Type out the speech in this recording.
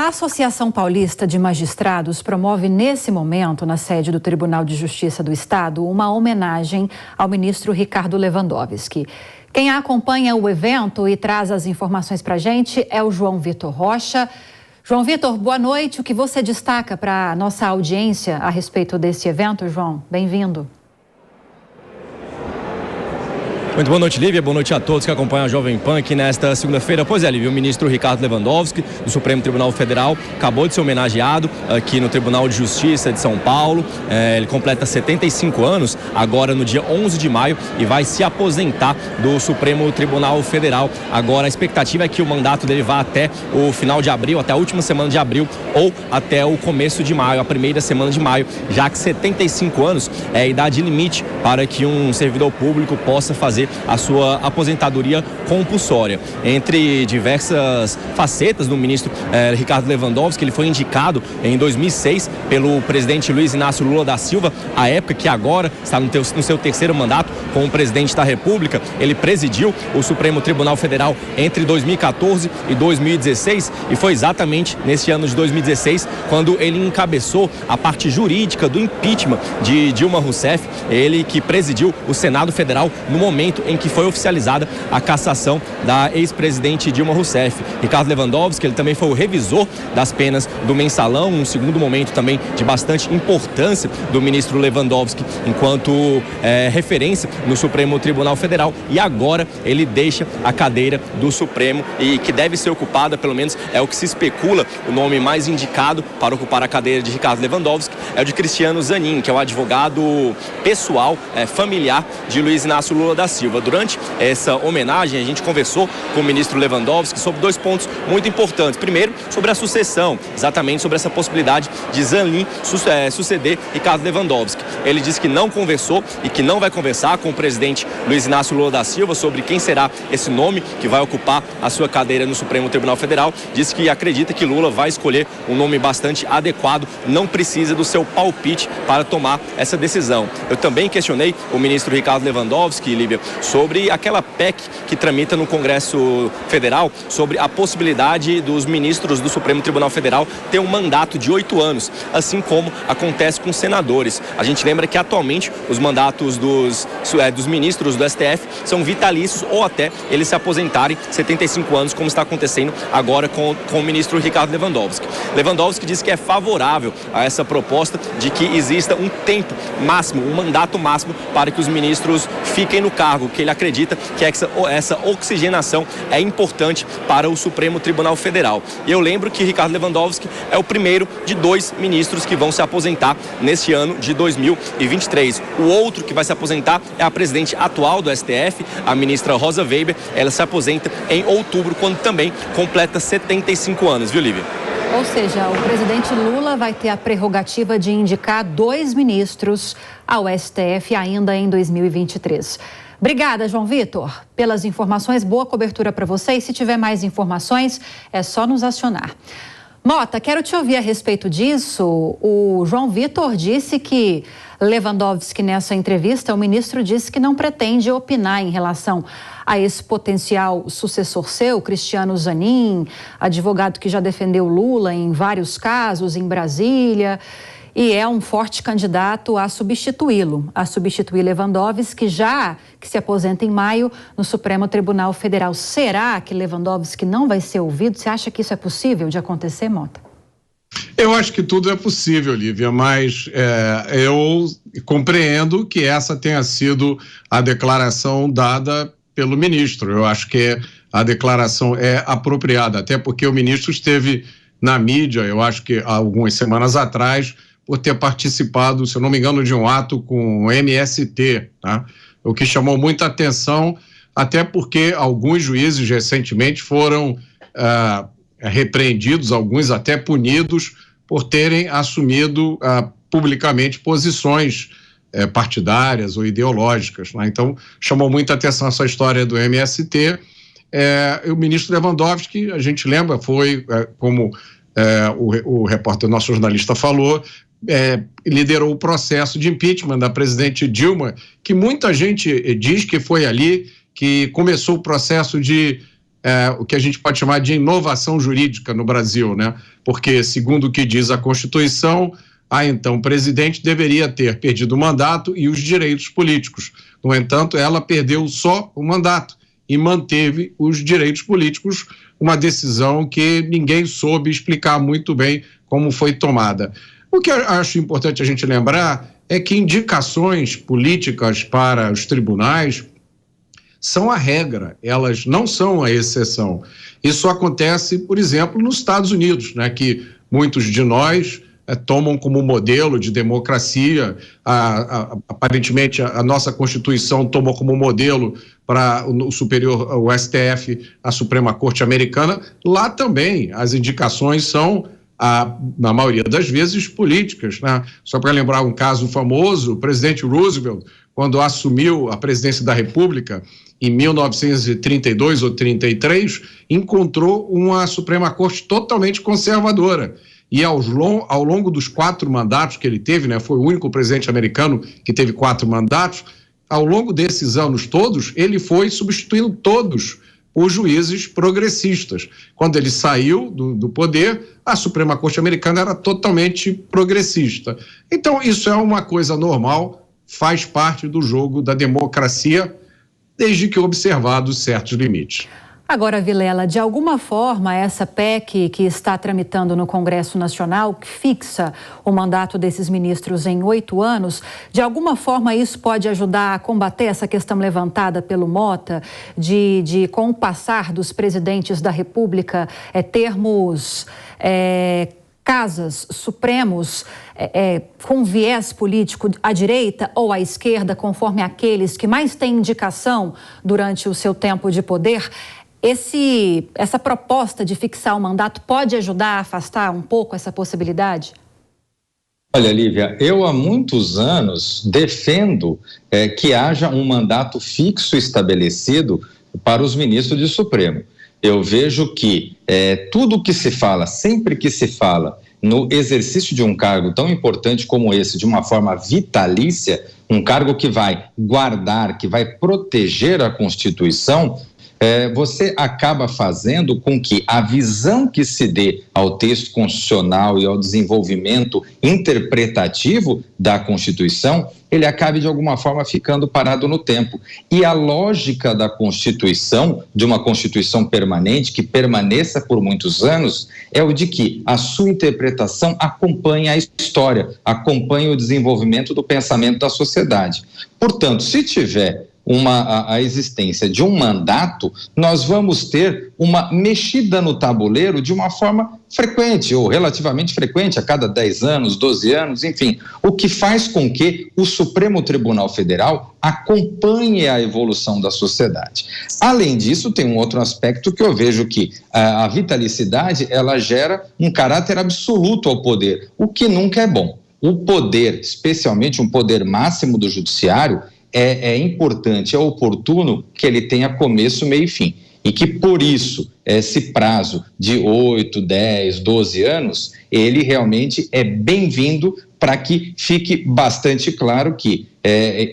A Associação Paulista de Magistrados promove nesse momento, na sede do Tribunal de Justiça do Estado, uma homenagem ao ministro Ricardo Lewandowski. Quem acompanha o evento e traz as informações para a gente é o João Vitor Rocha. João Vitor, boa noite. O que você destaca para a nossa audiência a respeito desse evento, João? Bem-vindo. Muito boa noite, Lívia. Boa noite a todos que acompanham a Jovem Pan aqui nesta segunda-feira. Pois é, Lívia, o ministro Ricardo Lewandowski, do Supremo Tribunal Federal, acabou de ser homenageado aqui no Tribunal de Justiça de São Paulo. Ele completa 75 anos, agora no dia 11 de maio, e vai se aposentar do Supremo Tribunal Federal. Agora, a expectativa é que o mandato dele vá até o final de abril, até a última semana de abril, ou até o começo de maio, a primeira semana de maio, já que 75 anos é a idade limite para que um servidor público possa fazer a sua aposentadoria compulsória. Entre diversas facetas do ministro Ricardo Lewandowski, ele foi indicado em 2006 pelo presidente Luiz Inácio Lula da Silva, à época que agora está no seu terceiro mandato como presidente da República. Ele presidiu o Supremo Tribunal Federal entre 2014 e 2016, e foi exatamente nesse ano de 2016 quando ele encabeçou a parte jurídica do impeachment de Dilma Rousseff, ele que presidiu o Senado Federal no momento em que foi oficializada a cassação da ex-presidente Dilma Rousseff. Ricardo Lewandowski, ele também foi o revisor das penas do mensalão, um segundo momento também de bastante importância do ministro Lewandowski enquanto referência no Supremo Tribunal Federal, e agora ele deixa a cadeira do Supremo, e que deve ser ocupada, pelo menos é o que se especula, o nome mais indicado para ocupar a cadeira de Ricardo Lewandowski é o de Cristiano Zanin, que é o advogado pessoal, familiar de Luiz Inácio Lula da Silva. Durante essa homenagem, a gente conversou com o ministro Lewandowski sobre dois pontos muito importantes. Primeiro, sobre a sucessão, exatamente sobre essa possibilidade de Zanin suceder Ricardo Lewandowski. Ele disse que não conversou e que não vai conversar com o presidente Luiz Inácio Lula da Silva sobre quem será esse nome que vai ocupar a sua cadeira no Supremo Tribunal Federal. Disse que acredita que Lula vai escolher um nome bastante adequado, não precisa do seu palpite para tomar essa decisão. Eu também questionei o ministro Ricardo Lewandowski, Líbia, sobre aquela PEC que tramita no Congresso Federal sobre a possibilidade dos ministros do Supremo Tribunal Federal ter um mandato de 8 anos, assim como acontece com senadores. A gente lembra que atualmente os mandatos dos ministros do STF são vitalícios, ou até eles se aposentarem 75 anos, como está acontecendo agora com o ministro Ricardo Lewandowski. Lewandowski diz que é favorável a essa proposta de que exista um tempo máximo, um mandato máximo para que os ministros fiquem no cargo, que ele acredita que essa oxigenação é importante para o Supremo Tribunal Federal. E eu lembro que Ricardo Lewandowski é o primeiro de 2 ministros que vão se aposentar neste ano de 2023. O outro que vai se aposentar é a presidente atual do STF, a ministra Rosa Weber. Ela se aposenta em outubro, quando também completa 75 anos, viu, Lívia? Ou seja, o presidente Lula vai ter a prerrogativa de indicar 2 ministros ao STF ainda em 2023. Obrigada, João Vitor, pelas informações. Boa cobertura para você. E se tiver mais informações, é só nos acionar. Mota, quero te ouvir a respeito disso. O João Vitor disse que Lewandowski, nessa entrevista, o ministro disse que não pretende opinar em relação a esse potencial sucessor seu, Cristiano Zanin, advogado que já defendeu Lula em vários casos em Brasília, e é um forte candidato a substituí-lo, a substituir Lewandowski, que se aposenta em maio no Supremo Tribunal Federal. Será que Lewandowski não vai ser ouvido? Você acha que isso é possível de acontecer, Mota? Eu acho que tudo é possível, Lívia, mas eu compreendo que essa tenha sido a declaração dada pelo ministro. Eu acho que a declaração é apropriada, até porque o ministro esteve na mídia, eu acho que há algumas semanas atrás, por ter participado, se eu não me engano, de um ato com o MST, tá? O que chamou muita atenção, até porque alguns juízes recentemente foram repreendidos, alguns até punidos, por terem assumido publicamente posições partidárias ou ideológicas, né? Então, chamou muita atenção essa história do MST. O ministro Lewandowski, a gente lembra, foi, como o repórter, nosso jornalista falou, liderou o processo de impeachment da presidente Dilma, que muita gente diz que foi ali que começou o processo de o que a gente pode chamar de inovação jurídica no Brasil, né? Porque, segundo o que diz a Constituição, então o presidente deveria ter perdido o mandato e os direitos políticos. No entanto, ela perdeu só o mandato e manteve os direitos políticos, uma decisão que ninguém soube explicar muito bem como foi tomada. O que eu acho importante a gente lembrar é que indicações políticas para os tribunais são a regra, elas não são a exceção. Isso acontece, por exemplo, nos Estados Unidos, né, que muitos de nós tomam como modelo de democracia, aparentemente a nossa Constituição tomou como modelo para o superior, o STF, a Suprema Corte Americana. Lá também as indicações são, na maioria das vezes, políticas, né? Só para lembrar um caso famoso, o presidente Roosevelt, quando assumiu a presidência da República, em 1932 ou 33, encontrou uma Suprema Corte totalmente conservadora. E ao longo dos 4 mandatos que ele teve, né, foi o único presidente americano que teve 4 mandatos, ao longo desses anos todos, ele foi substituindo todos os juízes progressistas. Quando ele saiu do poder, a Suprema Corte Americana era totalmente progressista. Então, isso é uma coisa normal, faz parte do jogo da democracia, desde que observados certos limites. Agora, Vilela, de alguma forma, essa PEC que está tramitando no Congresso Nacional, que fixa o mandato desses ministros em 8 anos, de alguma forma isso pode ajudar a combater essa questão levantada pelo Mota, de com o passar dos presidentes da República, termos casas supremos com viés político à direita ou à esquerda, conforme aqueles que mais têm indicação durante o seu tempo de poder. Essa proposta de fixar o mandato pode ajudar a afastar um pouco essa possibilidade? Olha, Lívia, eu há muitos anos defendo que haja um mandato fixo estabelecido para os ministros do Supremo. Eu vejo que tudo que se fala, sempre que se fala no exercício de um cargo tão importante como esse, de uma forma vitalícia, um cargo que vai guardar, que vai proteger a Constituição, você acaba fazendo com que a visão que se dê ao texto constitucional e ao desenvolvimento interpretativo da Constituição, ele acabe de alguma forma ficando parado no tempo. E a lógica da Constituição, de uma Constituição permanente, que permaneça por muitos anos, é o de que a sua interpretação acompanha a história, acompanha o desenvolvimento do pensamento da sociedade. Portanto, se tiver a existência de um mandato, nós vamos ter uma mexida no tabuleiro de uma forma frequente, ou relativamente frequente, a cada 10 anos, 12 anos, enfim, o que faz com que o Supremo Tribunal Federal acompanhe a evolução da sociedade. Além disso, tem um outro aspecto que eu vejo que a vitalicidade, ela gera um caráter absoluto ao poder, o que nunca é bom. O poder, especialmente um poder máximo do judiciário, é importante, é oportuno que ele tenha começo, meio e fim. E que, por isso, esse prazo de 8, 10, 12 anos, ele realmente é bem-vindo para que fique bastante claro que